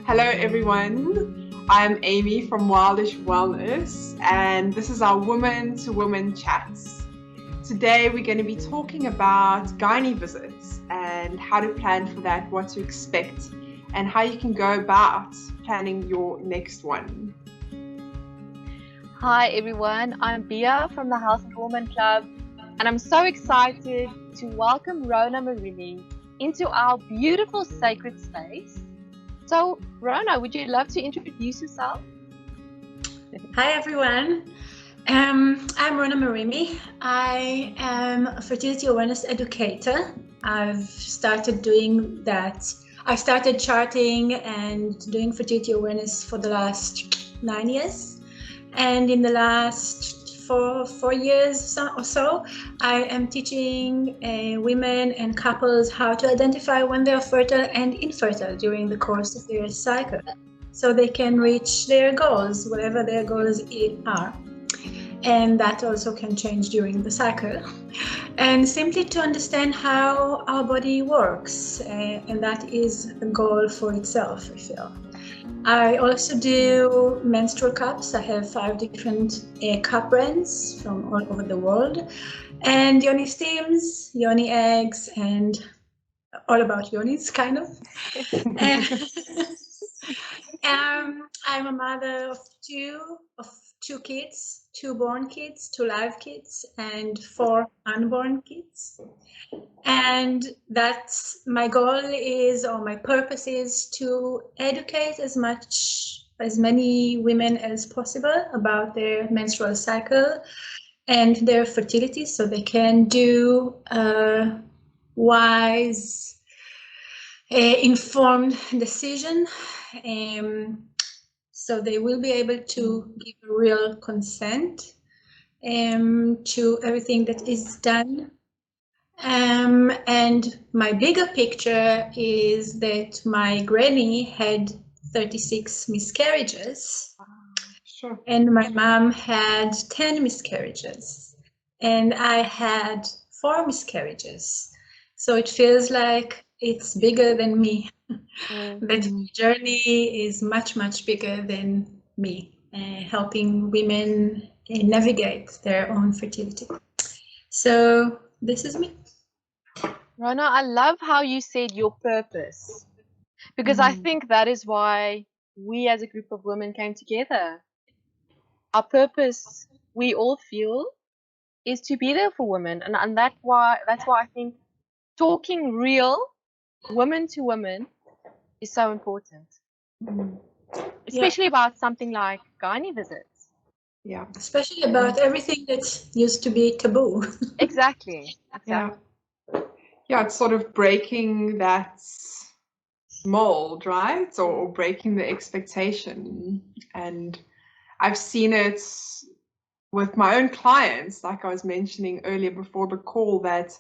Hello everyone, I'm Amy from Wildish Wellness and this is our Woman to Woman Chats. Today we're going to be talking about gynae visits and how to plan for that, what to expect and how you can go about planning your next one. Hi everyone, I'm Bia from the Health and Woman Club and I'm so excited to welcome Rona Marini into our beautiful sacred space. So Rona, would you love to introduce yourself? Hi everyone, I'm Rona Marini. I am a fertility awareness educator. I've started doing that. I started charting and doing fertility awareness for the last 9 years. And in the last four years or so, I am teaching women and couples how to identify when they are fertile and infertile during the course of their cycle, so they can reach their goals, whatever their goals are. And that also can change during the cycle. And simply to understand how our body works, and that is a goal for itself, I feel. I also do menstrual cups. I have 5 different cup brands from all over the world. And yoni steams, yoni eggs, and all about yonis, kind of. I'm a mother of two kids, 2 born kids, 2 live kids, and 4 unborn kids. And that's my goal is, or my purpose is, to educate as many women as possible about their menstrual cycle and their fertility, so they can do a wise, informed decision. So they will be able to give real consent to everything that is done. And my bigger picture is that my granny had 36 miscarriages. Sure. And my mom had 10 miscarriages, and I had 4 miscarriages. So it feels like it's bigger than me. That journey is much, much bigger than me, helping women navigate their own fertility. So this is me. Rona, I love how you said your purpose, because I think that is why we as a group of women came together. Our purpose, we all feel, is to be there for women, and that's why I think talking real woman to woman is so important, especially about something like gynae visits. Yeah. Especially about everything that used to be taboo. Exactly. Yeah, it's sort of breaking that mold, right? Or breaking the expectation. And I've seen it with my own clients, like I was mentioning earlier before the call, that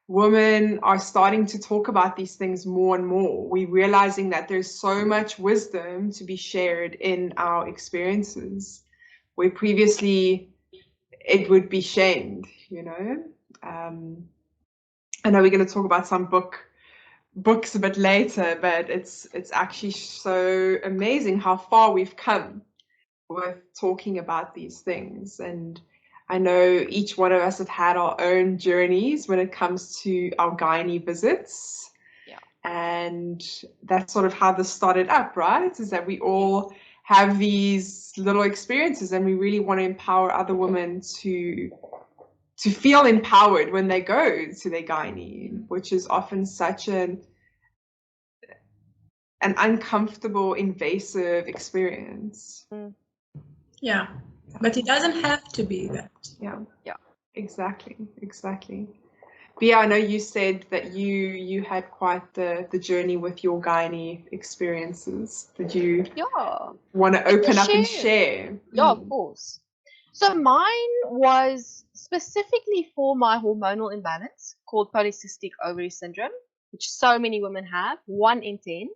women are starting to talk about these things more and more. We're realizing that there's so much wisdom to be shared in our experiences, where previously it would be shamed, you know. I know we're going to talk about some books a bit later, but it's actually so amazing how far we've come with talking about these things. And I know each one of us have had our own journeys when it comes to our gynae visits. Yeah. And that's sort of how this started up, right? Is that we all have these little experiences and we really want to empower other women to feel empowered when they go to their gynae, which is often such an uncomfortable, invasive experience. Yeah, but it doesn't have to be that. Yeah. Exactly. Bia, I know you said that you had quite the journey with your gynae experiences. Did you want to open up and share? Yeah, of course. So mine was specifically for my hormonal imbalance called polycystic ovary syndrome, which so many women have, 1 in 10.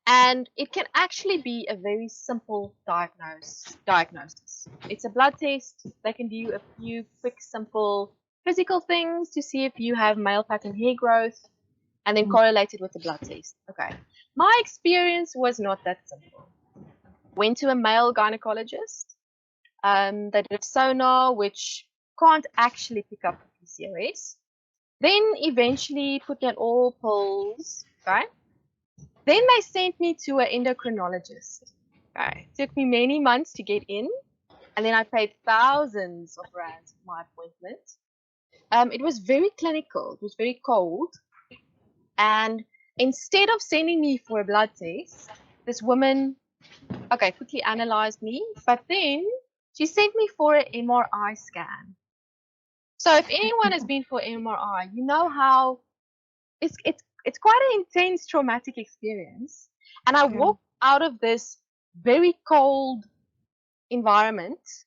And it can actually be a very simple diagnosis. It's a blood test. They can do a few quick, simple physical things to see if you have male pattern hair growth, and then correlate it with the blood test. Okay. My experience was not that simple. Went to a male gynecologist. They did sonar, which can't actually pick up PCOS. Then eventually put me on all pills. Okay. Then they sent me to an endocrinologist. Okay. Took me many months to get in, and then I paid thousands of rands for my appointment. It was very clinical. It was very cold. And instead of sending me for a blood test, this woman, okay, quickly analyzed me, but then she sent me for an MRI scan. So if anyone has been for MRI, you know how it's quite an intense traumatic experience. And I walked out of this very cold environment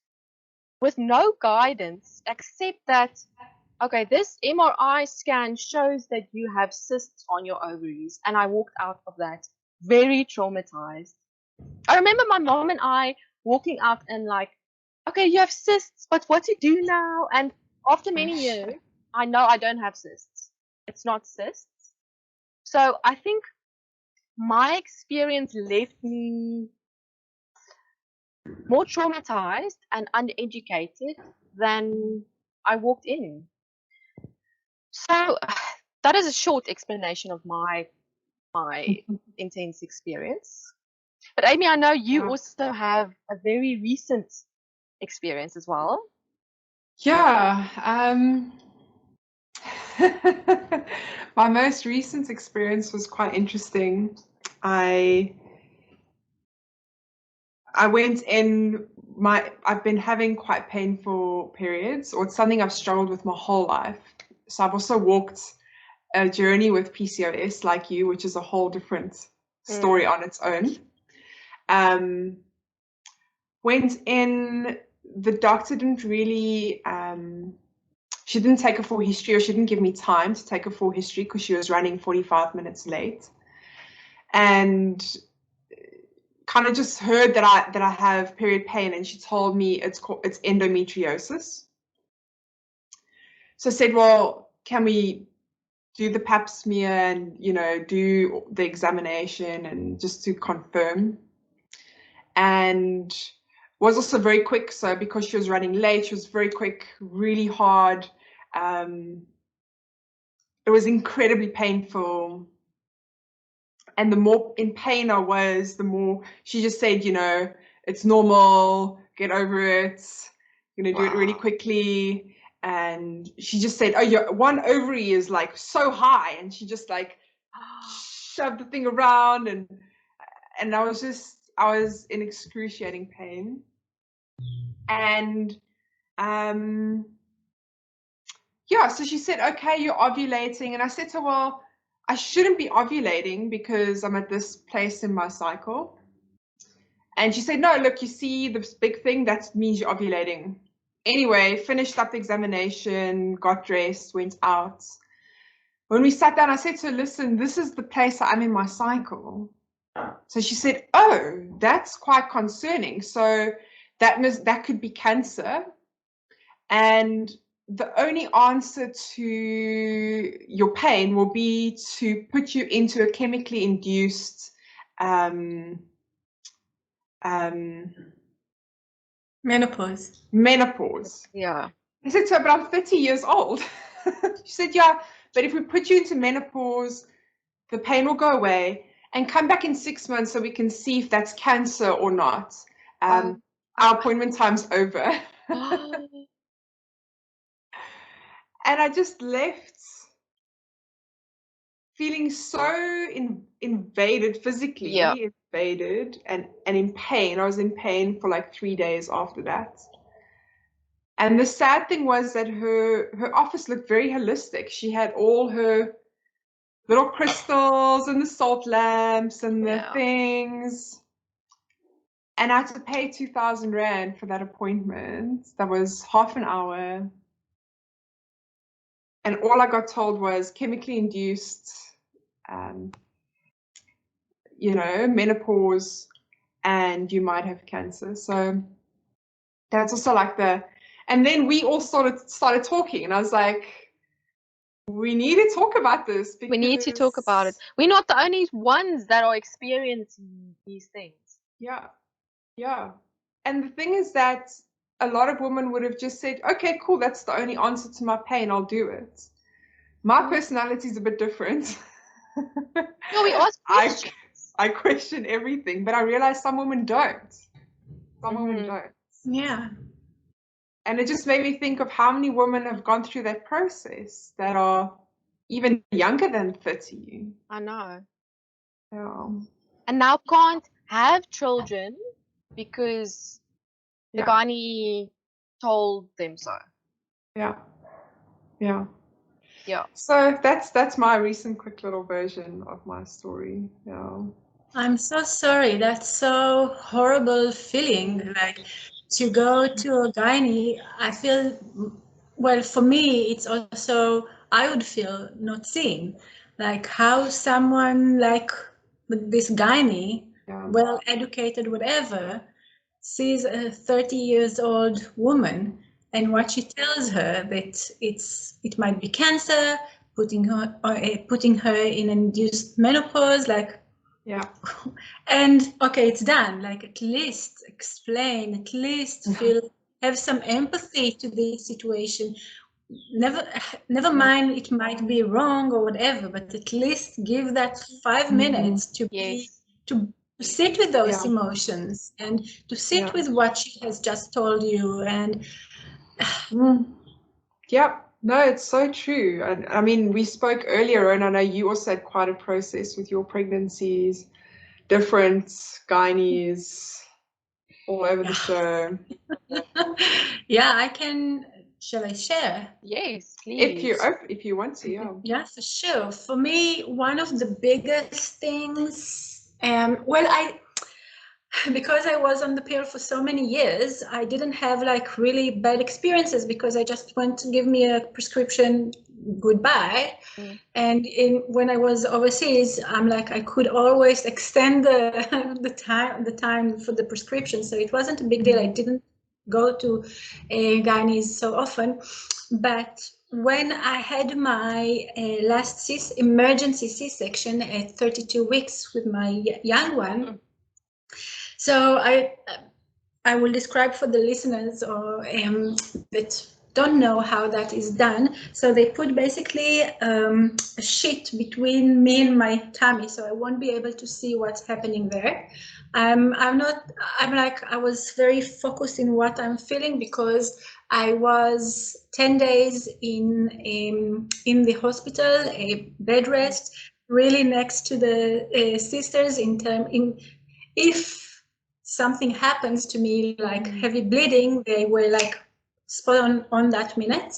with no guidance except that, okay, this MRI scan shows that you have cysts on your ovaries. And I walked out of that very traumatized. I remember my mom and I walking out and like, okay, you have cysts, but what to do now? And after many years, I know I don't have cysts. It's not cysts. So I think my experience left me more traumatized and uneducated than I walked in. So that is a short explanation of my intense experience. But Amy, I know you also have a very recent experience as well. Yeah. My most recent experience was quite interesting. I went in, I've been having quite painful periods, or it's something I've struggled with my whole life. So I've also walked a journey with PCOS like you, which is a whole different story on its own. Went in, the doctor didn't really, she didn't take a full history, or she didn't give me time to take a full history because she was running 45 minutes late. And kind of just heard that I have period pain, and she told me it's endometriosis. So I said, well, can we do the pap smear and, you know, do the examination and just to confirm? And was also very quick. So because she was running late, she was very quick, really hard. It was incredibly painful. And the more in pain I was, the more she just said, you know, it's normal, get over it, I'm gonna do it really quickly. And she just said, oh, your one ovary is like so high, and she just like shoved the thing around, and I was in excruciating pain. And yeah, so she said, okay, you're ovulating. And I said to her, well, I shouldn't be ovulating because I'm at this place in my cycle. And she said, no, look, you see this big thing, that means you're ovulating. Anyway, finished up the examination, got dressed, went out. When we sat down, I said to her, listen, this is the place I'm in my cycle. So she said, oh, that's quite concerning. So that could be cancer. And the only answer to your pain will be to put you into a chemically induced menopause. Yeah. I said to her, but I'm 30 years old. She said, yeah, but if we put you into menopause, the pain will go away and come back in 6 months so we can see if that's cancer or not. Our appointment time's over. And I just left feeling so invaded, physically invaded, and in pain. I was in pain for like 3 days after that. And the sad thing was that her office looked very holistic. She had all her little crystals and the salt lamps and the things. And I had to pay 2,000 Rand for that appointment. That was half an hour. And all I got told was chemically induced, you know, menopause, and you might have cancer. So that's also like and then we all started talking, and I was like, we need to talk about this because We need to talk about it. We're not the only ones that are experiencing these things. Yeah, yeah. And the thing is that a lot of women would have just said, okay, cool, that's the only answer to my pain, I'll do it. My personality is a bit different. No, we ask questions. I question everything, but I realize some women don't. Some women don't. Yeah. And it just made me think of how many women have gone through that process that are even younger than 30. I know. Yeah. And now can't have children because the gynae told them so. Yeah. Yeah. Yeah. So that's my recent quick little version of my story. Yeah. I'm so sorry. That's so horrible feeling. Like to go to a gynae, I feel, well, for me, it's also, I would feel not seen. Like how someone like this gynae, well educated, whatever, sees a 30 years old woman and what she tells her that it might be cancer, putting her in induced menopause, like. Yeah. And okay, it's done. Like at least explain, at least have some empathy to the situation. Never mind, it might be wrong or whatever, but at least give that 5 minutes to to sit with those emotions and to sit with what she has just told you. And Yep. No, it's so true. And I mean, we spoke earlier, and I know you also had quite a process with your pregnancies, different gynaes all over the show. Yeah, I can. Shall I share? Yes, please. If you want to, yeah. Yeah, for sure. For me, one of the biggest things, because I was on the pill for so many years, I didn't have like really bad experiences because I just went to give me a prescription, goodbye. And when I was overseas, I'm like, I could always extend the time for the prescription. So it wasn't a big deal. I didn't go to gynae so often. But when I had my last emergency C-section at 32 weeks with my young one, so I will describe for the listeners or that don't know how that is done. So they put basically a sheet between me and my tummy, so I won't be able to see what's happening there. I was very focused in what I'm feeling because I was 10 days in the hospital, a bed rest, really next to the sisters if something happens to me like heavy bleeding, they were like spot on that minute.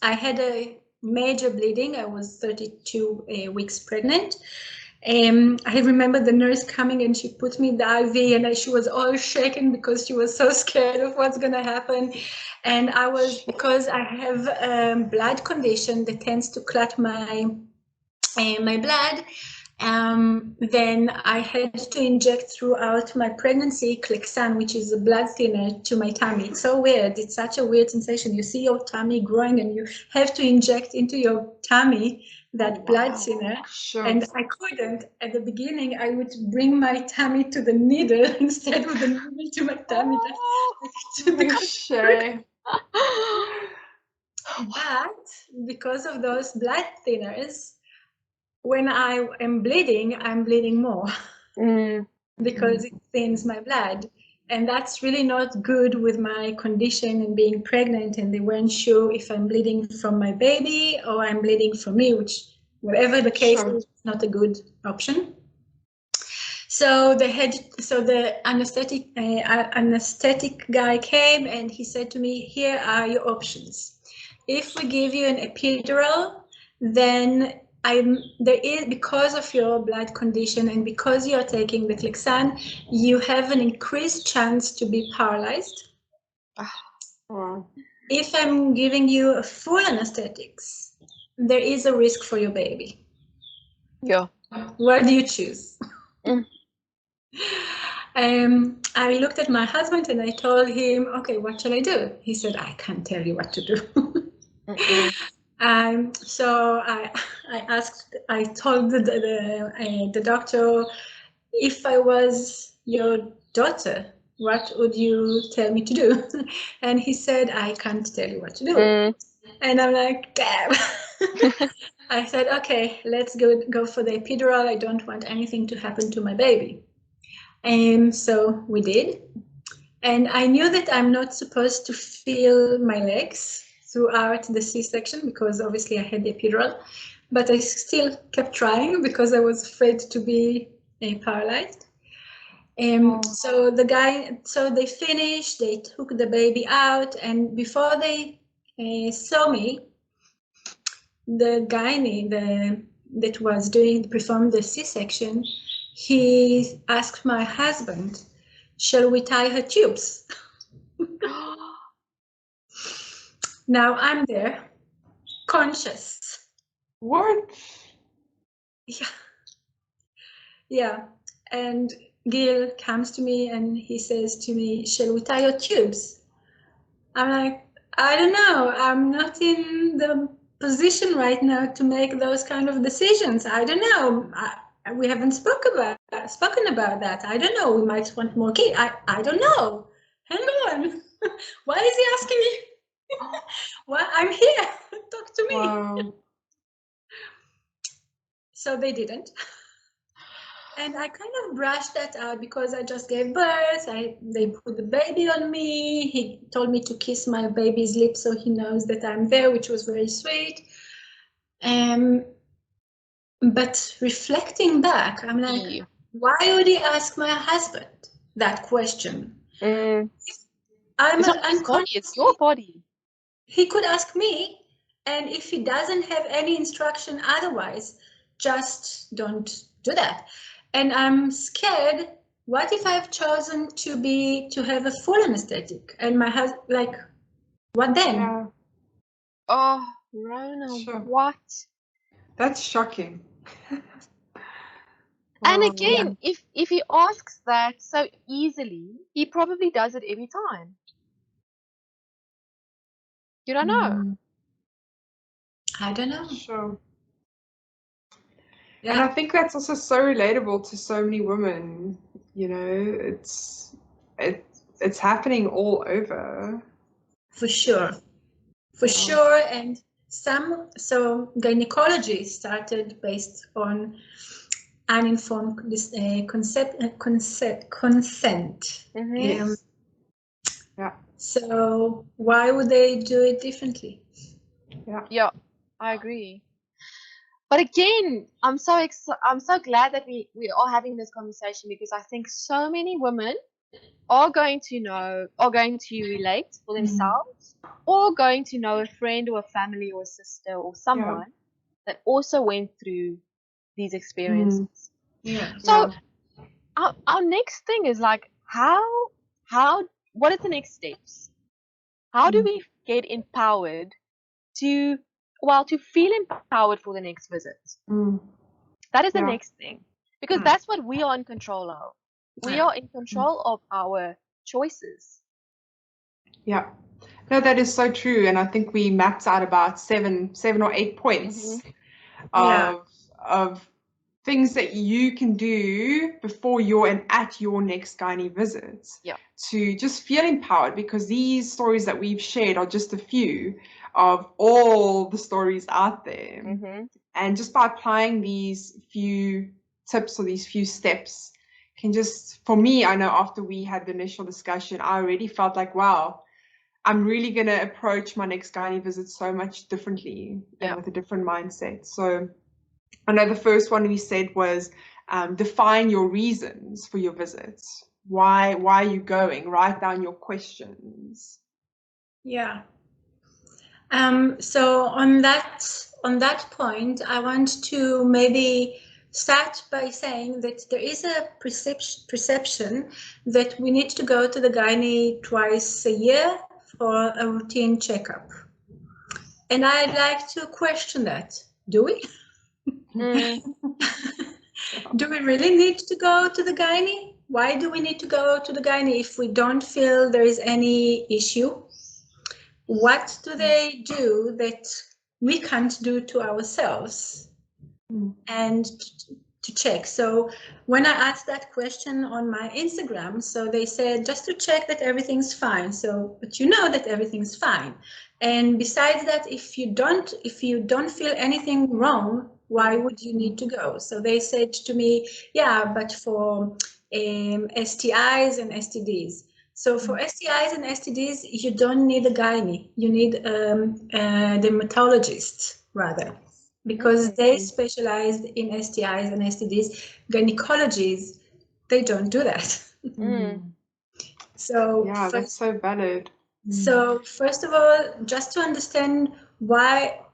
I had a major bleeding. I was 32 weeks pregnant. I remember the nurse coming and she put me in the IV and she was all shaken because she was so scared of what's going to happen. And because I have a blood condition that tends to clot my blood, then I had to inject throughout my pregnancy Clexane, which is a blood thinner, to my tummy. It's so weird. It's such a weird sensation. You see your tummy growing and you have to inject into your tummy that blood thinner. Sure. And I couldn't. At the beginning, I would bring my tummy to the needle instead of the needle to my tummy. But because of those blood thinners, when I am bleeding, I'm bleeding more because it thins my blood. And that's really not good with my condition and being pregnant. And they weren't sure if I'm bleeding from my baby or I'm bleeding from me, which, whatever the case is, not a good option. So the anesthetic guy came and he said to me, here are your options. If we give you an epidural, then because of your blood condition and because you're taking the Clexane, you have an increased chance to be paralyzed. If I'm giving you a full anesthetics, there is a risk for your baby. Yeah. What do you choose? I looked at my husband and I told him, okay, what shall I do? He said, I can't tell you what to do. So I told the doctor, if I was your daughter, what would you tell me to do? And he said, I can't tell you what to do. And I'm like, damn. I said, okay, let's go for the epidural. I don't want anything to happen to my baby. And so we did. And I knew that I'm not supposed to feel my legs throughout the C-section because obviously I had the epidural, but I still kept trying because I was afraid to be paralyzed. So they finished, they took the baby out, and before they saw me, the gynae that was performed the C-section, he asked my husband, shall we tie her tubes? Now I'm there, conscious. What? Yeah. And Gil comes to me and he says to me, shall we tie your tubes? I'm like, I don't know. I'm not in the position right now to make those kind of decisions. I don't know. We haven't spoken about that. I don't know. We might want more kids. I don't know. Hang on. Why is he asking me? Well, I'm here. Talk to me. Wow. So they didn't. And I kind of brushed that out because I just gave birth. They put the baby on me. He told me to kiss my baby's lips so he knows that I'm there, which was very sweet. But reflecting back, I'm like, why would he ask my husband that question? It's your body. He could ask me, and if he doesn't have any instruction otherwise, just don't do that. And I'm scared. What if I've chosen to have a full anesthetic? And my husband, like, what then? Yeah. Oh, Rona, Sure. what? That's shocking. And again, if he asks that so easily, he probably does it every time. You don't know. I don't know. Sure. Yeah. And I think that's also so relatable to so many women. You know, it's happening all over. For sure. For sure. And so gynecology started based on uninformed consent. Yeah. So why would they do it differently? Yeah, I agree. But again, I'm so glad that we are having this conversation because I think so many women are going to relate for themselves, or going to know a friend or a family or a sister or someone that also went through these experiences. So our next thing is like, what are the next steps? How do we get empowered to feel empowered for the next visit? That is the next thing, because that's what we are in control of. We are in control of our choices. Yeah. No, that is so true. And I think we mapped out about seven or 8 points of things that you can do before and at your next gynae visit to just feel empowered, because these stories that we've shared are just a few of all the stories out there. And just by applying these few tips or these few steps can just, for me, I know after we had the initial discussion, I already felt like, wow, I'm really going to approach my next gynae visit so much differently and with a different mindset. So I know the first one we said was define your reasons for your visits. Why are you going? Write down your questions. Yeah. So on that point, I want to maybe start by saying that there is a perception that we need to go to the gynae twice a year for a routine checkup. And I'd like to question that. Do we? Do we really need to go to the gynae? Why do we need to go to the gynae if we don't feel there is any issue? What do they do that we can't do to ourselves, and to check. So when I asked that question on my Instagram, so they said just to check that everything's fine. So, but you know that everything's fine. And besides that, if you don't feel anything wrong, why would you need to go? So they said to me, yeah, but for STIs and STDs. So for STIs and STDs, you don't need a gynae. You need a dermatologist rather, because they specialize in STIs and STDs. Gynecologies, they don't do that. So yeah, that's so valid. So first of all, just to understand what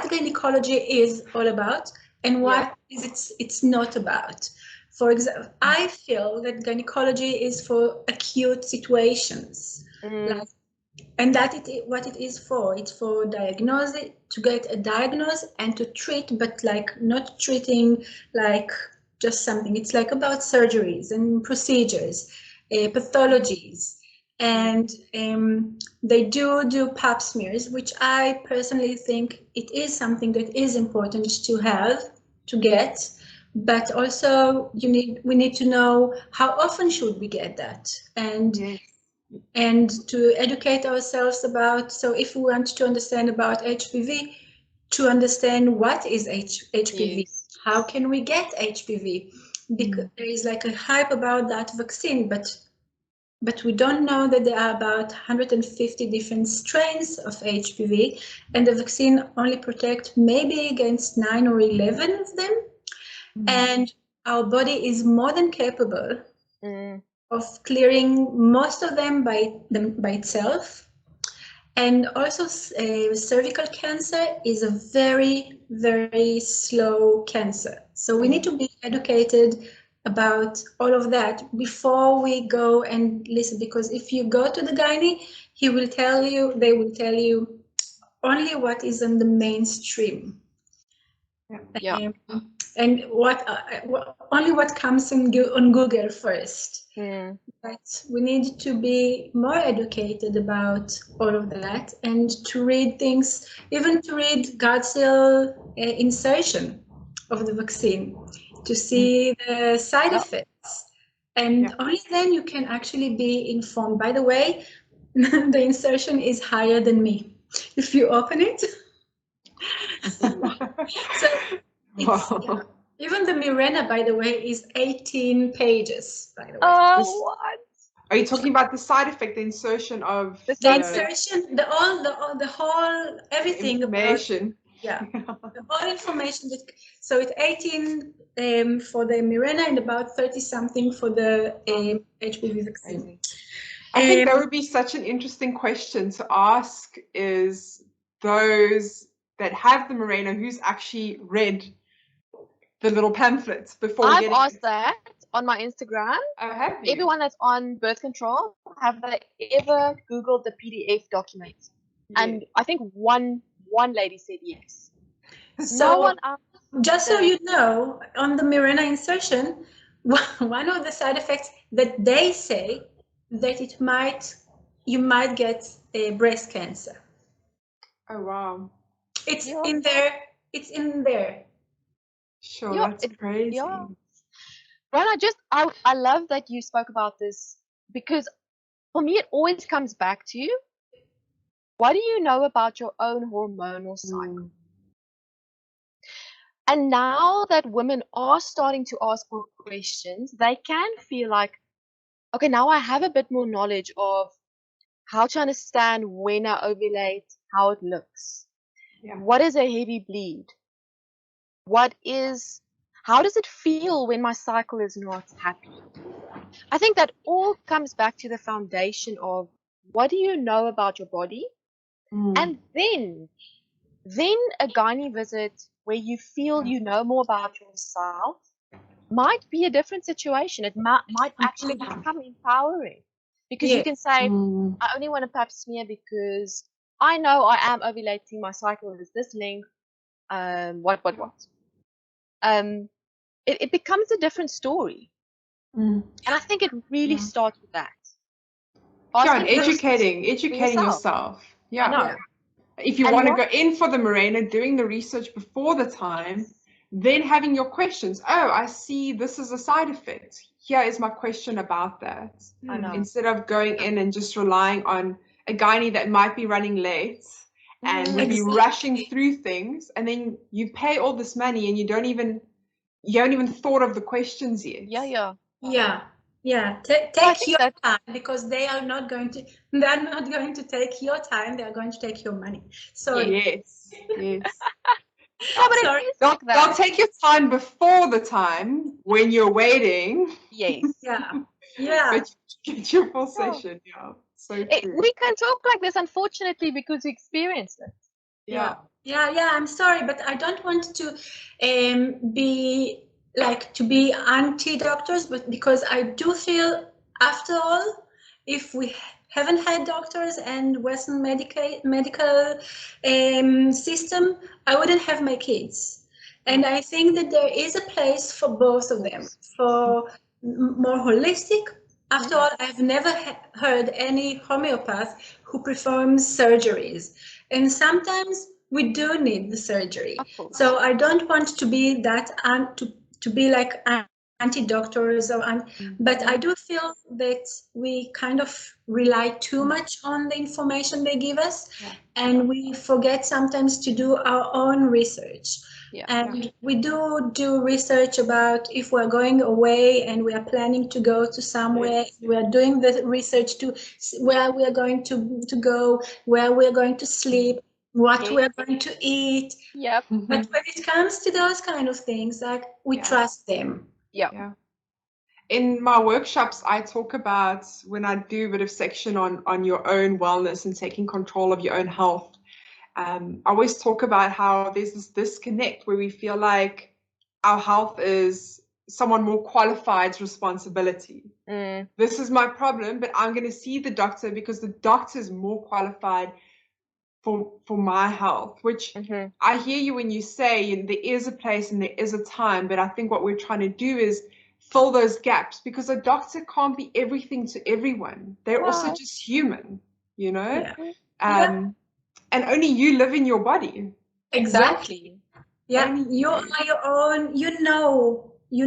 gynecology is all about and what is it's not about. For example, I feel that gynecology is for acute situations, like, and what it is for. It's for diagnosis, to get a diagnosis and to treat, but like not treating like just something. It's like about surgeries and procedures, pathologies. And they do pap smears, which I personally think it is something that is important to have, to get. But also we need to know how often should we get that, and to educate ourselves about. So if we want to understand about HPV, to understand what is HPV, how can we get HPV, because there is like a hype about that vaccine, but we don't know that there are about 150 different strains of HPV, and the vaccine only protects maybe against 9 or 11 of them. And our body is more than capable of clearing most of them by itself. And also cervical cancer is a very, very slow cancer. So we need to be educated about all of that before we go and listen, because if you go to the gynae, they will tell you only what is in the mainstream. And only what comes on Google first. But we need to be more educated about all of that, and to read things, even to read Gardasil insertion of the vaccine, to see the side effects. And only then you can actually be informed. By the way, the insertion is higher than me. If you open it. So even the Mirena, by the way, is 18 pages, by the way. What? Are you talking about the side effect, the insertion of the insertion, the whole everything information? The whole information. So it's 18 for the Mirena and about 30 something for the HPV vaccine. I think that would be such an interesting question to ask, is those that have the Mirena, who's actually read the little pamphlets before I've asked that on my Instagram. Oh, have you? Everyone that's on birth control, have they ever Googled the PDF document? Yes. And I think one lady said yes. So no one asked. Just so you know, on the Mirena insertion, one of the side effects that they say that you might get a breast cancer. Oh wow! It's in there. It's in there. Sure, that's crazy. Well, I love that you spoke about this, because for me it always comes back to, what do you know about your own hormonal cycle? And now that women are starting to ask more questions, they can feel like, okay, now I have a bit more knowledge of how to understand when I ovulate, how it looks. What is a heavy bleed? How does it feel when my cycle is not happy? I think that all comes back to the foundation of, what do you know about your body? And then a gynae visit where you feel you know more about yourself might be a different situation. It might actually become empowering, because you can say, I only want a pap smear because I know I am ovulating, my cycle is this length, it becomes a different story. And I think it really starts with that. And educating yourself. If you want to go in for the Mirena, doing the research before the time, then having your questions. Oh, I see this is a side effect. Here is my question about that. I know. Instead of going in and just relying on a gynae that might be running late and maybe rushing through things, and then you pay all this money and you haven't even thought of the questions yet. Yeah. Take your time, because they are not going to. They're not going to take your time. They are going to take your money. So yes. Sorry. They'll take your time before the time when you're waiting. Yes. Yeah. But you get your full session. Yeah. So true. We can talk like this, unfortunately, because we experienced it. Yeah. I'm sorry, but I don't want to be anti-doctors, but because I do feel, after all, if we haven't had doctors and Western medical system, I wouldn't have my kids. And I think that there is a place for both of them, for more holistic. After all, I've never heard any homeopath who performs surgeries. And sometimes we do need the surgery. So I don't want to be that, to be like anti-doctors, but I do feel that we kind of rely too much on the information they give us, and we forget sometimes to do our own research. And we do research about if we're going away and we are planning to go to somewhere. We are doing the research to where we are going to go, where we are going to sleep, what we are going to eat. But when it comes to those kind of things, like, we trust them. In my workshops, I talk about, when I do a bit of section on your own wellness and taking control of your own health, I always talk about how there's this disconnect where we feel like our health is someone more qualified's responsibility. This is my problem, but I'm going to see the doctor because the doctor is more qualified for my health, which I hear you when you say there is a place and there is a time, but I think what we're trying to do is fill those gaps, because a doctor can't be everything to everyone. They're also just human, you know? And only you live in your body. Exactly. Yeah, you are your own, we know. We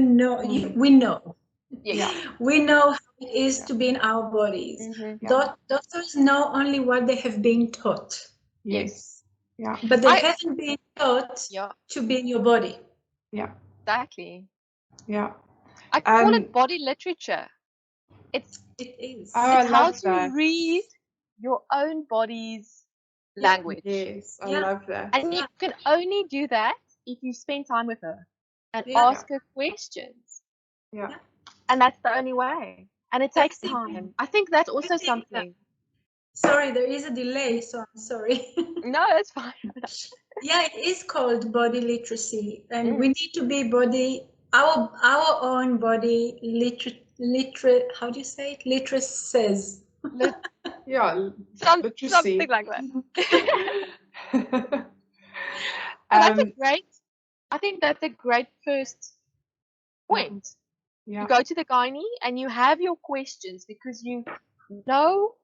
know how it is to be in our bodies. Doctors know only what they have been taught. Yes. But they haven't been taught to be in your body. Exactly. I call it body literature. It is. Oh, it's how to read your own body's language. Yes, I love that. And you can only do that if you spend time with her and ask her questions. And that's the only way. And it takes time. I think that's also something. Sorry, there is a delay, so I'm sorry. No, it's fine. Yeah, it is called body literacy, and we need to be our own body literate. How do you say it? Literacies. Literacy. Something like that. That's a great. I think that's a great first point. You go to the gynae and you have your questions because you know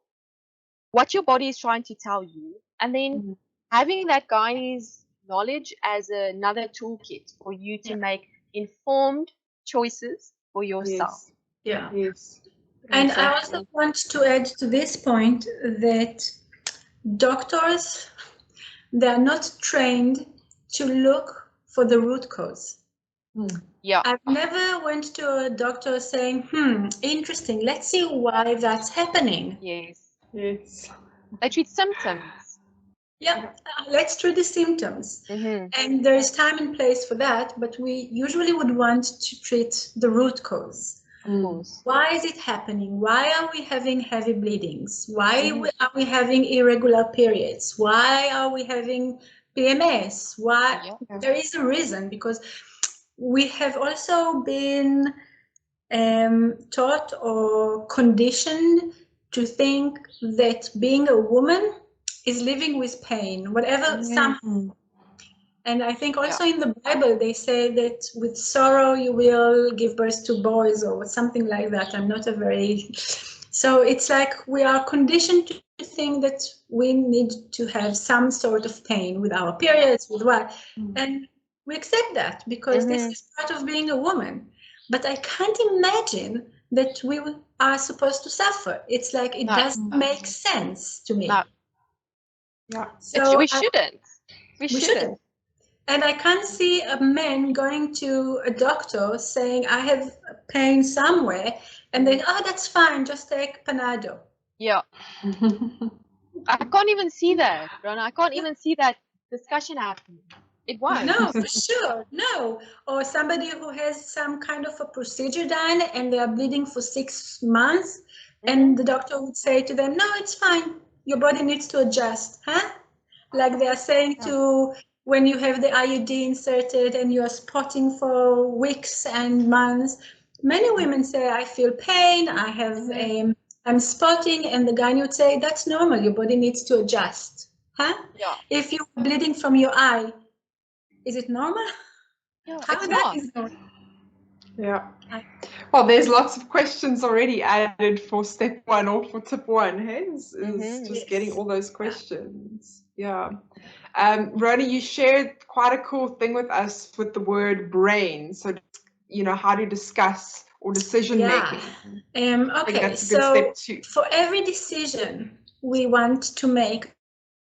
what your body is trying to tell you, and then having that gynae's knowledge as another toolkit for you to make informed choices for yourself. Yes. And I also want to add to this point that doctors, they are not trained to look for the root cause. I've never went to a doctor saying, interesting, let's see why that's happening. Yes. They treat symptoms. Let's treat the symptoms. And there is time and place for that, but we usually would want to treat the root cause. Why is it happening? Why are we having heavy bleedings? Why are we having irregular periods? Why are we having PMS? Why? There is a reason, because we have also been taught or conditioned to think that being a woman is living with pain, whatever somehow. And I think also in the Bible, they say that with sorrow you will give birth to boys or something like that. I'm not a very... So it's like we are conditioned to think that we need to have some sort of pain with our periods, with what, and we accept that because this is part of being a woman. But I can't imagine that we are supposed to suffer. It's like it doesn't make sense to me. No. Yeah. So We shouldn't. We shouldn't. And I can't see a man going to a doctor saying, I have pain somewhere, and then, oh, that's fine, just take Panado. Yeah. I can't even see that, Rona. I can't even see that discussion happening. It won't. No, for sure, no. Or somebody who has some kind of a procedure done and they are bleeding for 6 months, and the doctor would say to them, no, it's fine. Your body needs to adjust, huh? Like they are saying to when you have the IUD inserted and you are spotting for weeks and months. Many women say, I feel pain, I have I'm spotting, and the gynae would say, that's normal, your body needs to adjust. Huh? Yeah. If you're bleeding from your eye, is it normal? Yeah, How it's that not. is normal? Yeah. Well, there's lots of questions already added for step 1 or for tip 1. Hey? Is just getting all those questions. Yeah. Rona, you shared quite a cool thing with us with the word brain. So, how to discuss or decision making. Okay, so for every decision we want to make,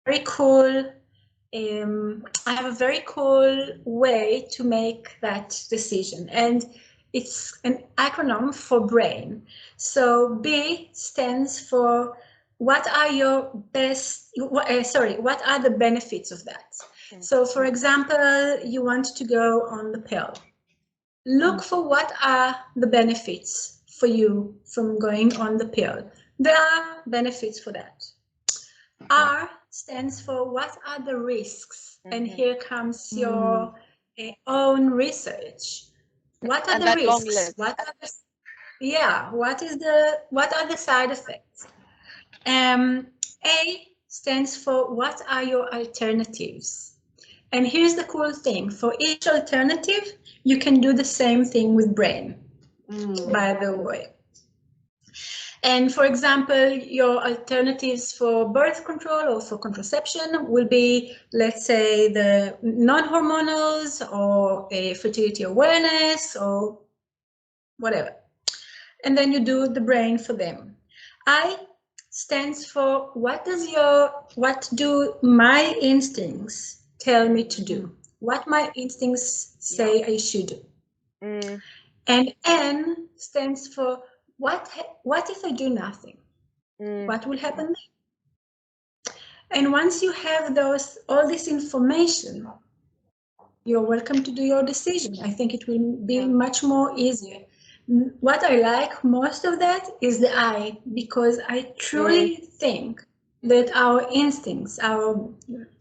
very cool. I have a very cool way to make that decision, and it's an acronym for BRAIN. So B stands for what are your best, what are the benefits of that? So for example, you want to go on the pill. Look for what are the benefits for you from going on the pill. There are benefits for that. R stands for what are the risks, and here comes your own research. What are the risks? What are the side effects? A stands for what are your alternatives, and here's the cool thing: for each alternative, you can do the same thing with brain. By the way. And for example, your alternatives for birth control or for contraception will be, let's say, the non-hormonals or a fertility awareness or whatever. And then you do the brain for them. I stands for what do my instincts tell me to do? What my instincts say I should do. And N stands for what if I do nothing? What will happen then? And once you have all this information, you're welcome to do your decision. I think it will be much more easier. What I like most of that is the I, because I truly think that our instincts, our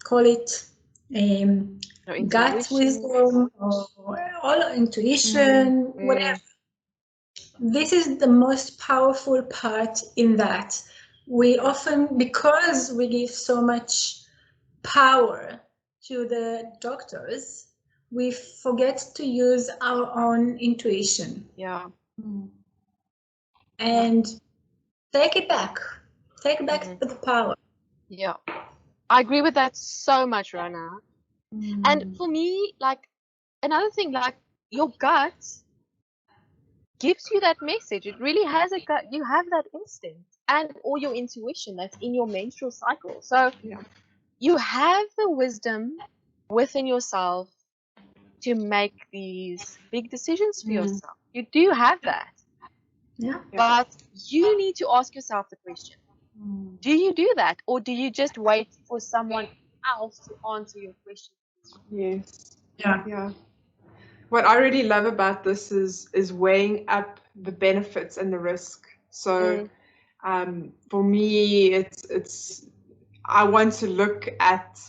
call it gut wisdom or all intuition, whatever. This is the most powerful part in that. We often, because we give so much power to the doctors, we forget to use our own intuition. Yeah. And take it back. Take back the power. Yeah. I agree with that so much, Rona. And for me, like, another thing, like, your gut gives you that message. It really has a gut. You have that instinct or your intuition that's in your menstrual cycle. So you have the wisdom within yourself to make these big decisions for yourself. You do have that. Yeah. But you need to ask yourself the question, do you do that? Or do you just wait for someone else to answer your question? Yes. Yeah. What I really love about this is weighing up the benefits and the risk. So for me, it's I want to look at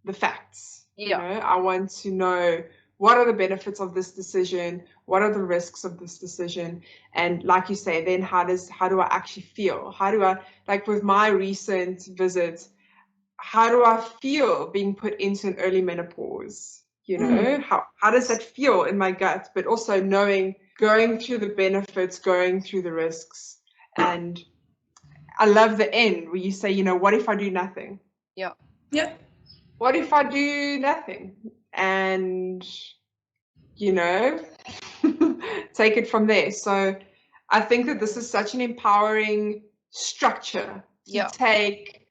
the facts. I want to know what are the benefits of this decision, what are the risks of this decision, and like you say, then how do I actually feel? How do I, like with my recent visit, how do I feel being put into an early menopause? How does that feel in my gut? But also knowing, going through the benefits, going through the risks, and I love the end where you say, you know, what if I do nothing? Yeah. Yeah. What if I do nothing? And, you know, take it from there. So I think that this is such an empowering structure to take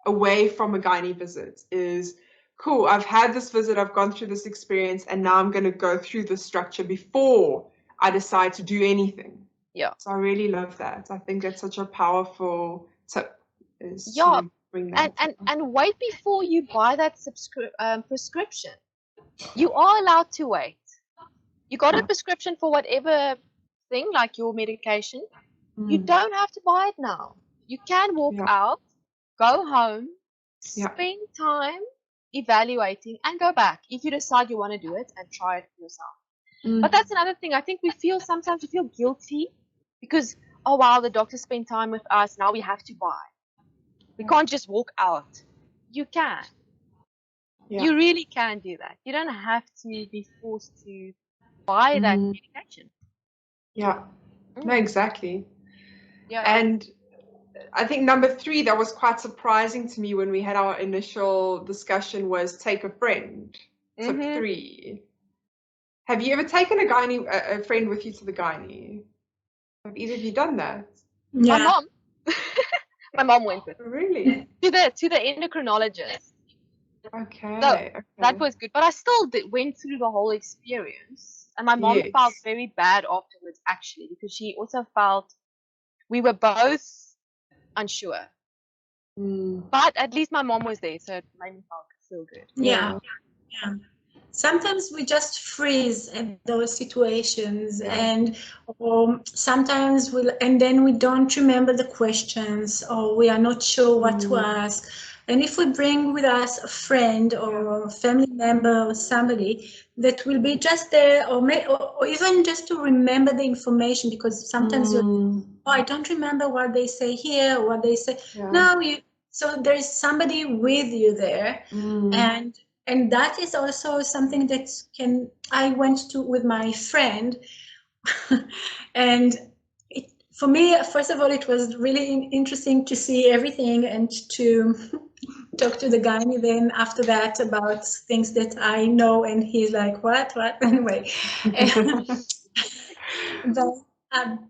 away from a gynae visit is, cool, I've had this visit, I've gone through this experience, and now I'm going to go through the structure before I decide to do anything. Yeah. So I really love that. I think that's such a powerful tip, is Yeah. to bring that. And wait before you buy that prescription. You are allowed to wait. You got a prescription for whatever thing, like your medication. You don't have to buy it now. You can walk out, go home, spend time evaluating, and go back if you decide you want to do it and try it for yourself. But that's another thing. I think sometimes we feel guilty because, oh wow, the doctor spent time with us, now we have to buy. We can't just walk out. You can. You really can do that. You don't have to be forced to buy that medication. Yeah, no, exactly. Yeah. And I think number 3 that was quite surprising to me when we had our initial discussion was take a friend. Tip 3. Have you ever taken a friend with you to the gynae? Have either of you done that? Yeah. My mom. My mom went with me. Really? To the endocrinologist. Okay. So okay. that was good. But I still went through the whole experience. And my mom felt very bad afterwards, actually, because she also felt we were both unsure. But at least my mom was there, so it made me feel good. Yeah. Sometimes we just freeze in those situations, and sometimes then we don't remember the questions, or we are not sure what to ask. And if we bring with us a friend or a family member or somebody that will be just there, or even just to remember the information, because sometimes I don't remember what they say here, or what they say. No, so there is somebody with you there, and that is also something that I went to with my friend, and for me, first of all, it was really interesting to see everything and to talk to the guy. And then after that, about things that I know, and he's like, what? Anyway.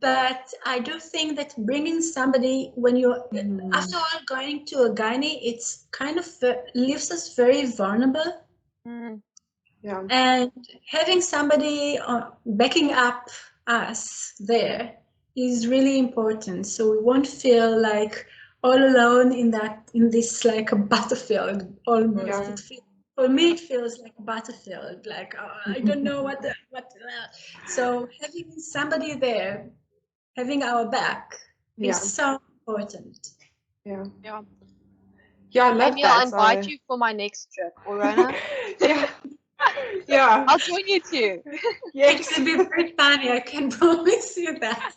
But I do think that bringing somebody when you're, after all, going to a gynae, it's kind of leaves us very vulnerable. And having somebody backing up us there is really important. So we won't feel like all alone in this like a battlefield almost. For me, it feels like a battlefield. Like I don't know what. So having somebody there, having our back, is so important. Yeah, I love Maybe that. I'll invite you for my next trip, Orona. Yeah. I'll join you too. It will be very funny, I can promise you that.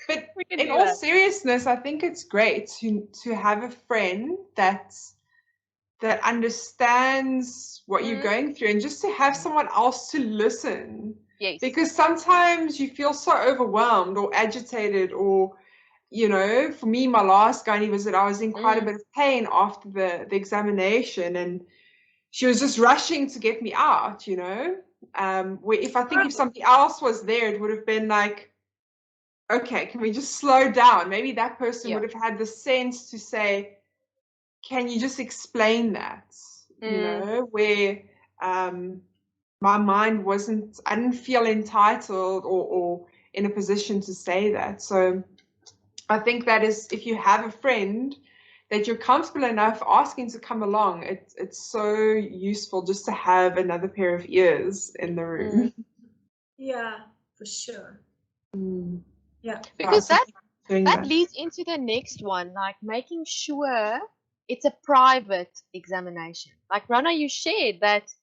But in all seriousness, I think it's great to have a friend that understands what you're going through, and just to have someone else to listen. Yes. Because sometimes you feel so overwhelmed or agitated, or, you know, for me, my last gynae visit, I was in quite a bit of pain after the examination, and she was just rushing to get me out, you know. Where if somebody else was there, it would have been like, okay, can we just slow down? Maybe that person would have had the sense to say, can you just explain that? You know, where my mind I didn't feel entitled or in a position to say that. So I think that is, if you have a friend that you're comfortable enough asking to come along, it's so useful just to have another pair of ears in the room. Yeah, for sure. Yeah. Because that leads into the next one, like making sure it's a private examination. Like Rana, you shared that.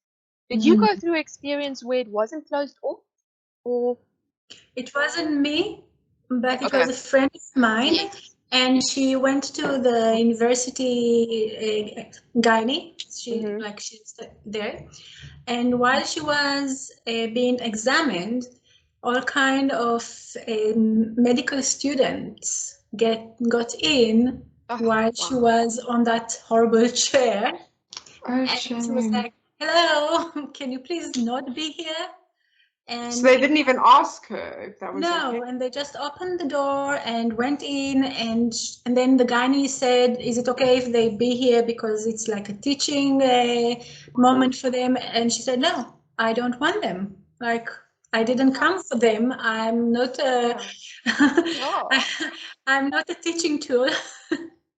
Did you go through experience where it wasn't closed off? Or it wasn't me, but it was a friend of mine. Yes. And she went to the university gynae. She's there. And while she was being examined, all kind of medical students got in while she was on that horrible chair. Oh, And she was shame. like, "Hello, can you please not be here?" And So they didn't even ask her if that was no, okay? and they just opened the door and went in, and then the gynae said, "Is it okay if they be here because it's like a teaching moment for them?" And she said, "No, I don't want them. Like, I didn't come for them. I'm not a I'm not a teaching tool."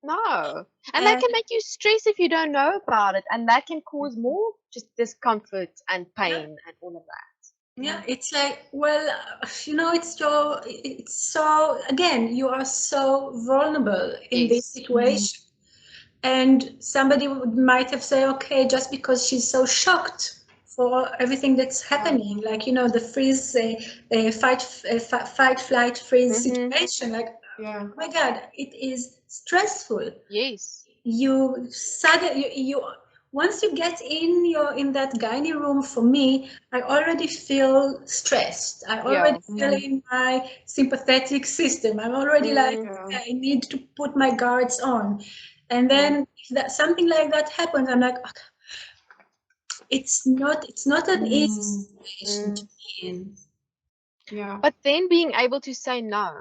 No. And that can make you stress if you don't know about it. And that can cause more just discomfort and pain and all of that. Yeah, it's like, well, it's so, again, you are so vulnerable in this situation. And somebody might have said, okay, just because she's so shocked for everything that's happening, like, the freeze, fight, flight, freeze situation, like, oh my God, it is stressful. Yes. You suddenly, once you get in that gynae room, for me, I already feel stressed. I already feel in my sympathetic system. I'm already like, I need to put my guards on. And then if that something like that happens, I'm like, okay, it's not an easy situation to be in. Yeah. But then being able to say no,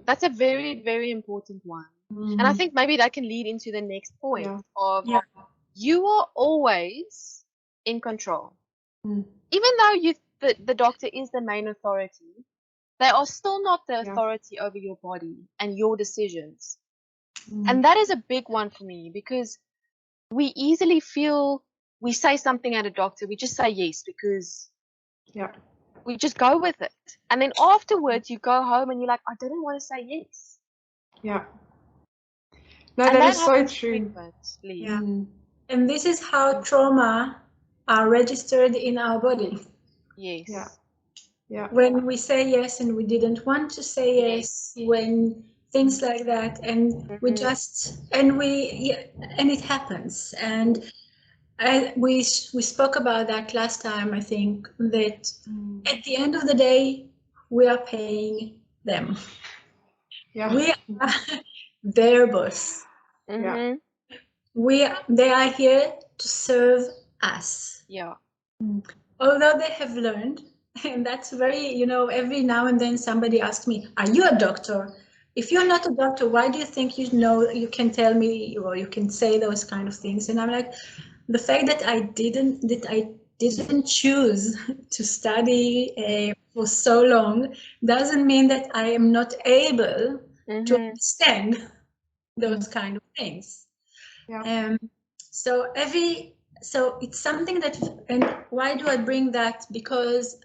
that's a very, very important one. And I think maybe that can lead into the next point of you are always in control. Even though the doctor is the main authority, they are still not the authority over your body and your decisions. And that is a big one for me, because we easily feel we say something at a doctor, we just say yes because we just go with it. And then afterwards you go home and you're like, I didn't want to say yes. Yeah. No, And that is so happens true. frequently. Yeah. And this is how trauma are registered in our body. Yes. Yeah. Yeah. When we say yes and we didn't want to say yes, when things like that, and we just and it happens. And we spoke about that last time. I think that at the end of the day, we are paying them. Yeah. We are their boss. Yeah. They are here to serve us. Yeah. Although they have learned, and that's very, every now and then somebody asks me, are you a doctor? If you're not a doctor, why do you think you can tell me, or you can say those kind of things? And I'm like, the fact that I didn't choose to study for so long doesn't mean that I am not able to understand those kind of things. So it's something that, and why do I bring that? Because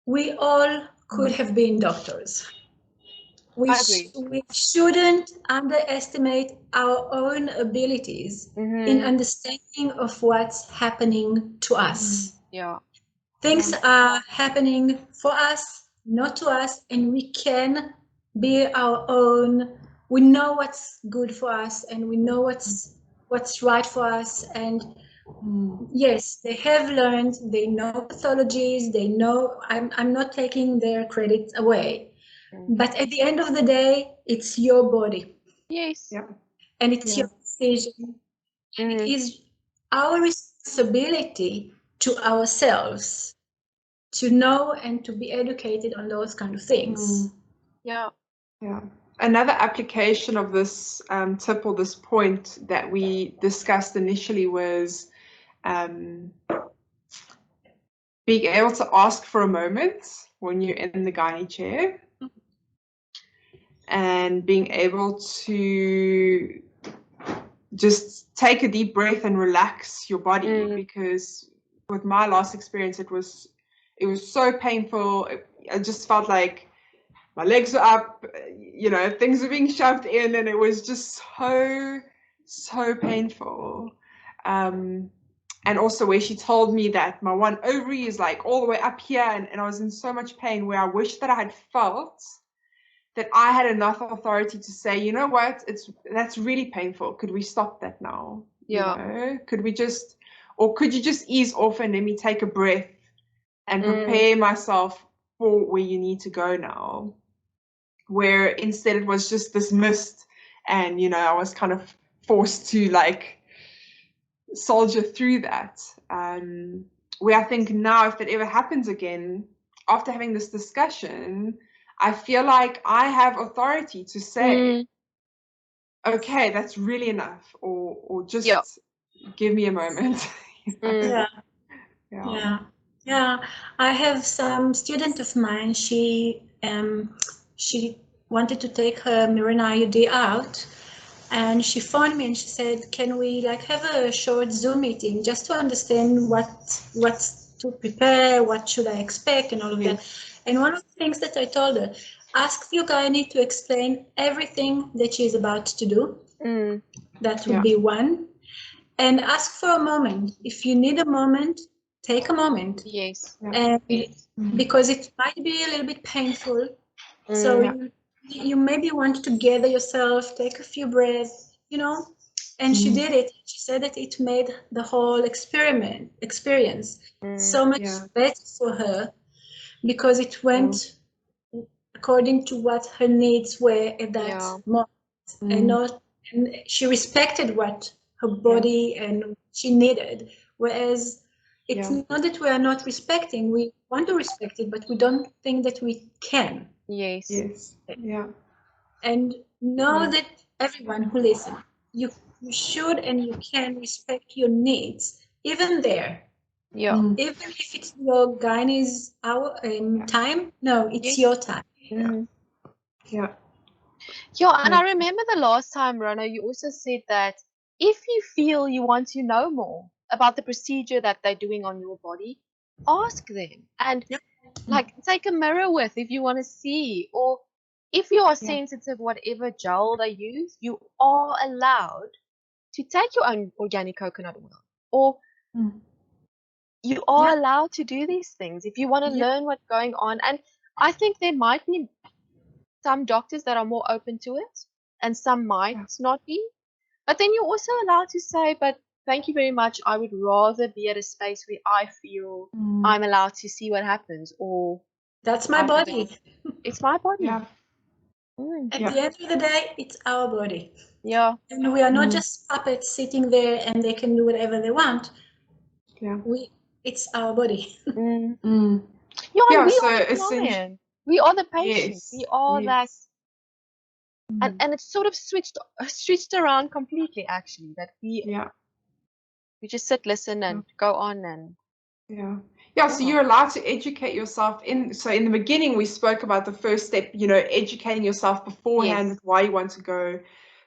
we all could have been doctors. We shouldn't underestimate our own abilities in understanding of what's happening to us. Things are happening for us, not to us, and we can be our own. We know what's good for us, and we know what's right for us. And yes, they have learned, they know pathologies, they know, I'm not taking their credit away. But at the end of the day, it's your body. Yes. And it's your decision. And it is our responsibility to ourselves to know and to be educated on those kind of things. Yeah. Another application of this tip or this point that we discussed initially was being able to ask for a moment when you're in the gynae chair, and being able to just take a deep breath and relax your body, because with my last experience it was so painful. I just felt like my legs were up, things were being shoved in, and it was just so painful. And also where she told me that my one ovary is like all the way up here, and I was in so much pain, where I wish that I had felt that I had enough authority to say, you know what, that's really painful. Could we stop that now? Could we just, or could you just ease off and let me take a breath and prepare myself for where you need to go now? where instead it was just dismissed, and I was kind of forced to like soldier through that. Where I think now, if it ever happens again, after having this discussion, I feel like I have authority to say, okay, that's really enough, or just give me a moment. Yeah. I have some student of mine. She wanted to take her Mirena IUD out, and she phoned me and she said, "Can we like have a short Zoom meeting just to understand what's to prepare, what should I expect, and all of that?" And one of the things that I told her, ask your gynae to explain everything that she's about to do. That would be one. And ask for a moment. If you need a moment, take a moment. Yes. And because it might be a little bit painful. So you maybe want to gather yourself, take a few breaths, And she did it. She said that it made the whole experience so much better for her, because it went according to what her needs were at that moment. And she respected what her body and she needed. Whereas it's not that we are not respecting, we want to respect it, but we don't think that we can. Yes. And know that everyone who listens, you should and you can respect your needs, even there. Even if it's your gynae's time, no, it's your time. And I remember the last time, Rona, you also said that if you feel you want to know more about the procedure that they're doing on your body, ask them. And like take a mirror with if you want to see, or if you are sensitive, whatever gel they use, you are allowed to take your own organic coconut oil, or you are allowed to do these things if you want to learn what's going on. And I think there might be some doctors that are more open to it and some might not be, but then you're also allowed to say, but thank you very much, I would rather be at a space where I feel I'm allowed to see what happens, or that's my body. It's my body. At the end of the day, it's our body. And we are not just puppets sitting there and they can do whatever they want. It's our body. We are the client. We are the patient. We are that. And it's sort of switched around completely, actually, that we just sit, listen, and go on. And so you're allowed to educate yourself. So in the beginning we spoke about the first step, educating yourself beforehand with why you want to go,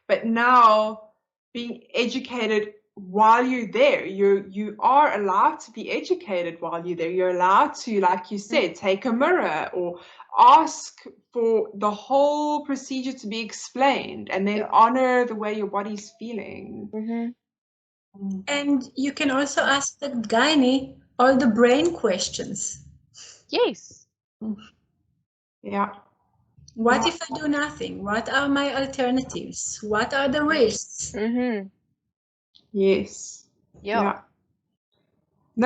but now being educated while you're there. You are allowed to be educated while you're there. You're allowed to, like you said, take a mirror or ask for the whole procedure to be explained, and then honor the way your body's feeling. And you can also ask the gynae all the brain questions. What if I do nothing? What are my alternatives? What are the risks? No,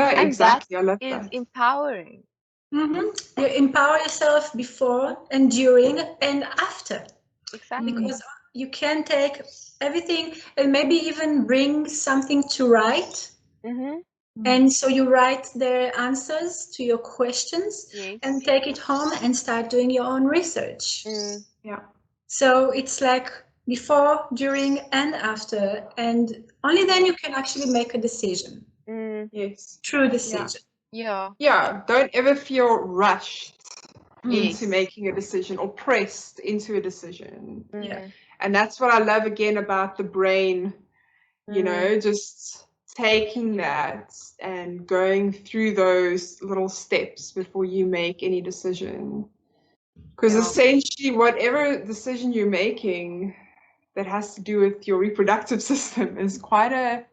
and exactly. That I love is that. empowering. You empower yourself before and during and after. Exactly. Because you can take everything and maybe even bring something to write. And so you write the answers to your questions and take it home and start doing your own research. So it's like before, during, and after, and only then you can actually make a decision. True decision. Don't ever feel rushed into making a decision or pressed into a decision. And that's what I love again about the brain, just taking that and going through those little steps before you make any decision. Because essentially whatever decision you're making that has to do with your reproductive system is quite a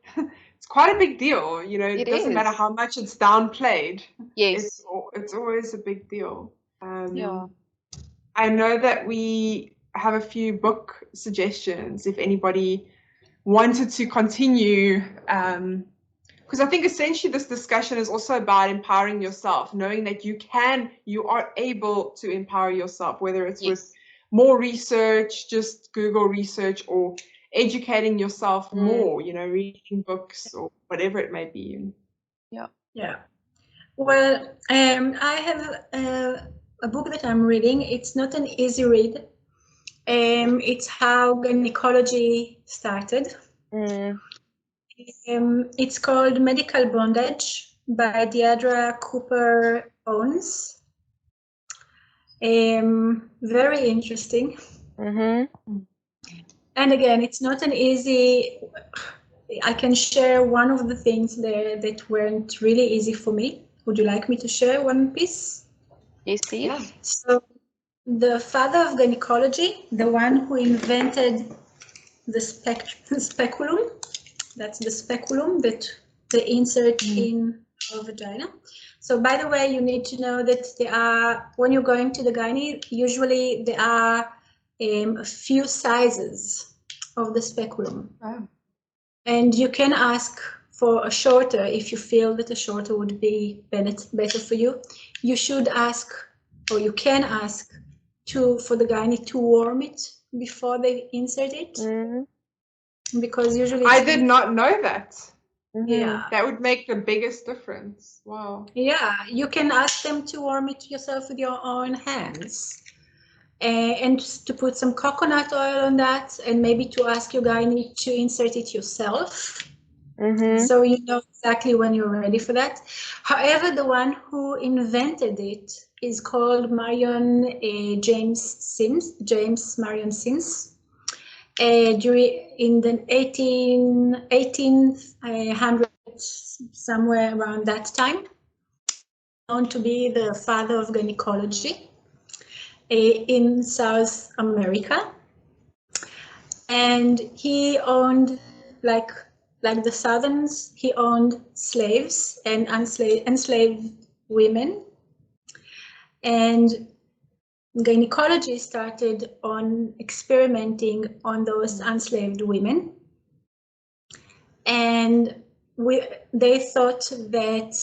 big deal. It doesn't matter how much it's downplayed. It's always a big deal. I know that we have a few book suggestions if anybody wanted to continue, because I think essentially this discussion is also about empowering yourself, knowing that you are able to empower yourself, whether it's with more research, just Google research, or educating yourself more, you know, reading books or whatever it may be. Yeah. Well, I have a book that I'm reading. It's not an easy read. It's how gynecology started. It's called Medical Bondage by Deidre Cooper Owens. Very interesting. And again, it's not an easy. I can share one of the things there that weren't really easy for me. Would you like me to share one piece? Yes, please. Yeah. So the father of gynecology, the one who invented the speculum, that's the speculum that they insert in our vagina. So by the way, you need to know that there are, when you're going to the gynae, usually there are a few sizes of the speculum. Oh. And you can ask for a shorter if you feel that a shorter would be better for you. You should ask, or you can ask, for the gynae to warm it before they insert it. Because usually I did not know that. Yeah. That would make the biggest difference. Wow. Yeah, you can ask them to warm it yourself with your own hands. And to put some coconut oil on that, and maybe to ask your gynae to insert it yourself. So you know exactly when you're ready for that. However, the one who invented it is called James Marion Sims. In the 1800s, somewhere around that time, known to be the father of gynecology in South America. And he owned, like the Southerns, he owned slaves and enslaved women. And gynecology started on experimenting on those enslaved women. And they thought that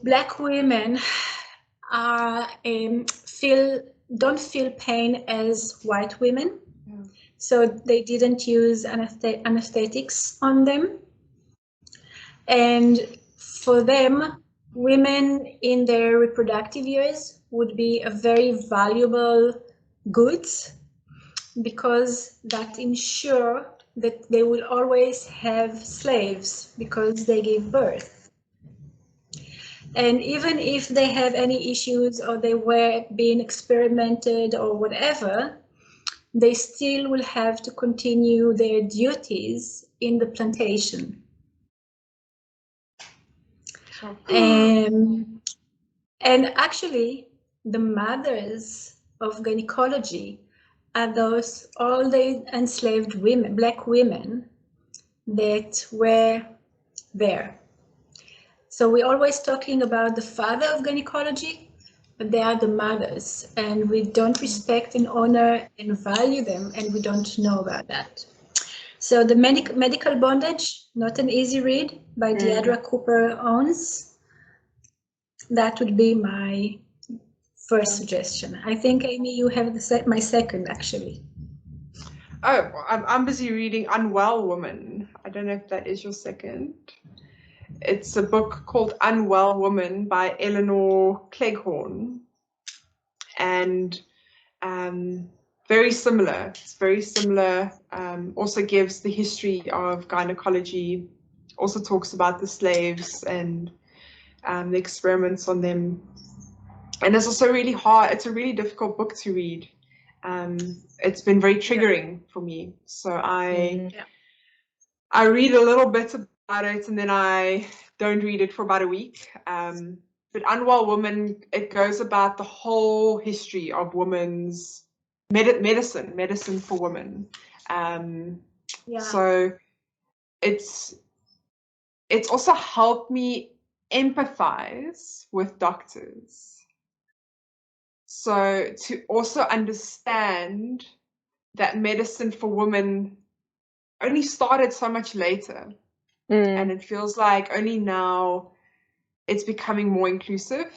Black women don't feel pain as white women. So they didn't use anesthetics on them. And for them, women in their reproductive years would be a very valuable goods, because that ensure that they will always have slaves because they give birth. And even if they have any issues or they were being experimented or whatever, they still will have to continue their duties in the plantation. And actually, the mothers of gynecology are those all the enslaved women, Black women, that were there. So we're always talking about the father of gynecology, but they are the mothers, and we don't respect and honor and value them, and we don't know about that. So the medical bondage, not an easy read, by Deidre Cooper Owens. That would be my first suggestion. I think, Amy, you have my second, actually. Oh, I'm busy reading Unwell Woman. I don't know if that is your second. It's a book called Unwell Woman by Eleanor Cleghorn. And very similar. It's very similar. Also gives the history of gynecology. Also talks about the slaves and the experiments on them. And it's also really hard. It's a really difficult book to read. It's been very triggering for me. So I read a little bit about it and then I don't read it for about a week. But Unwell Woman, it goes about the whole history of women's medicine for women. So it's also helped me empathize with doctors. So to also understand that medicine for women only started so much later. And it feels like only now it's becoming more inclusive.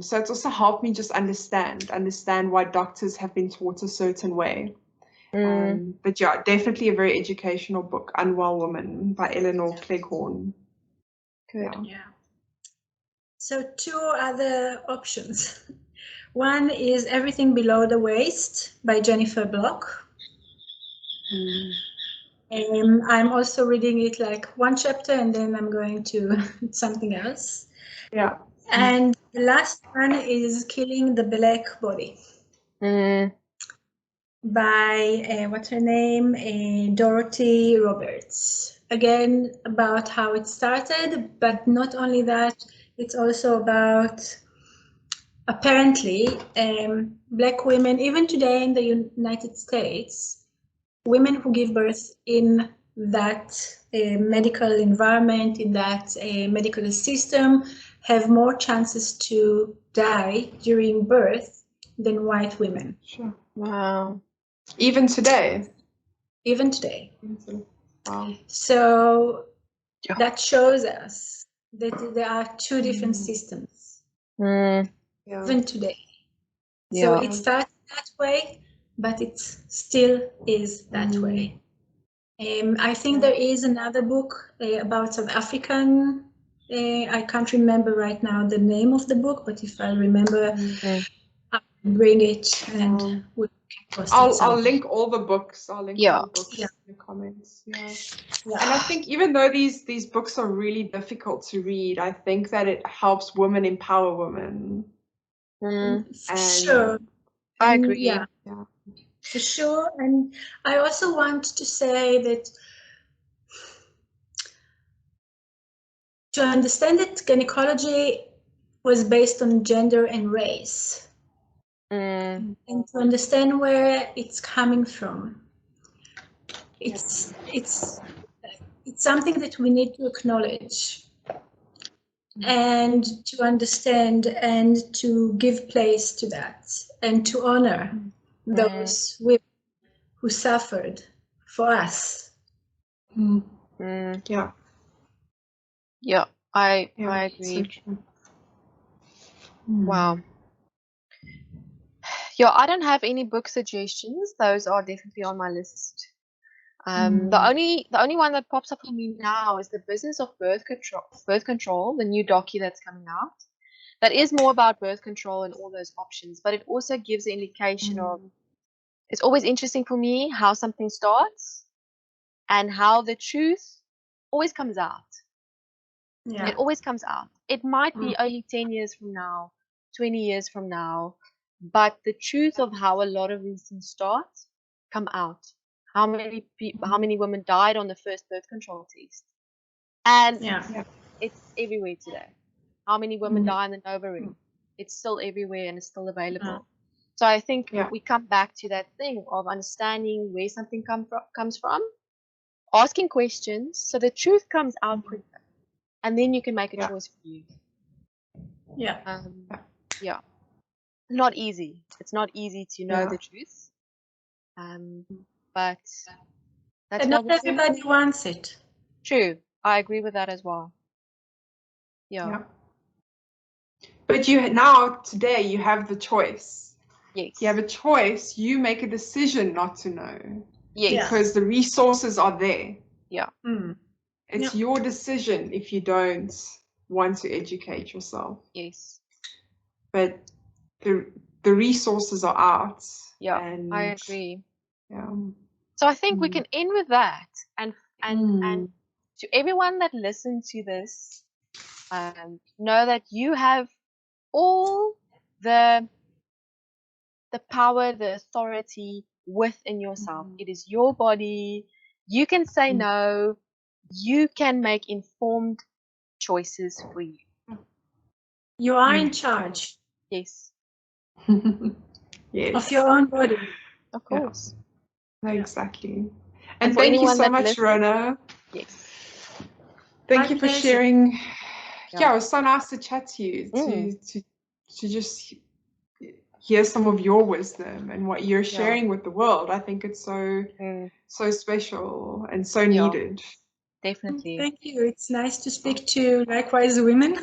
So it's also helped me just understand why doctors have been taught a certain way. But yeah, definitely a very educational book, Unwell Woman by Eleanor Cleghorn. Good. Yeah. So 2 other options. One is Everything Below the Waist by Jennifer Block. I'm also reading it like 1 chapter and then I'm going to something else. Yeah. And the last one is Killing the Black Body by, what's her name? Dorothy Roberts. Again, about how it started, but not only that, it's also about, apparently, Black women, even today in the United States, women who give birth in that medical environment, in that medical system, have more chances to die during birth than white women. Sure. Wow. Even today. Even today. Wow. So Yeah. that shows us that there are 2 different systems, Yeah. even today. Yeah. So it started that way, but it still is that way. I think there is another book about South African. I can't remember right now the name of the book, but if I remember, I'll bring it and we can post it. I'll link all the books. I'll link all the books in the comments. Yeah. And I think even though these books are really difficult to read, I think that it helps women empower women. And sure. I agree. Yeah, for sure. And I also want to say that to understand that gynecology was based on gender and race, and to understand where it's coming from, it's something that we need to acknowledge and to understand and to give place to that and to honor those women who suffered for us. Yeah. Yeah, I agree. So Wow. Yeah, I don't have any book suggestions. Those are definitely on my list. The only one that pops up for me now is The Business of Birth Control, the new docu that's coming out. That is more about birth control and all those options, but it also gives an indication of, it's always interesting for me how something starts and how the truth always comes out. Yeah. It always comes out. It might be only 10 years from now, 20 years from now, but the truth of how a lot of these things start come out. How many women died on the first birth control test? And it's everywhere today. How many women die in the Nova Ring? It's still everywhere and it's still available. So I think we come back to that thing of understanding where something comes from, asking questions so the truth comes out quicker. And then you can make a choice for you. Yeah. Yeah. Not easy. It's not easy to know the truth. But that's and not everybody wants it. True. I agree with that as well. Yeah. But today you have the choice. Yes. You have a choice. You make a decision not to know. Yes. Because the resources are there. Yeah. It's your decision if you don't want to educate yourself. Yes. But the resources are out. Yeah, and I agree. Yeah. So I think we can end with that, and to everyone that listened to this, know that you have all the power, the authority within yourself. It is your body. You can say no. You can make informed choices for you. You are in charge. Yes. Yes. Of your own body. Of course. Yeah. Exactly. And for thank you so that much, listens, Rona. Yes. Thank you for sharing. Yeah, it was so nice to chat to you, to just hear some of your wisdom and what you're sharing with the world. I think it's so special and so needed. Definitely. Thank you. It's nice to speak to likewise women.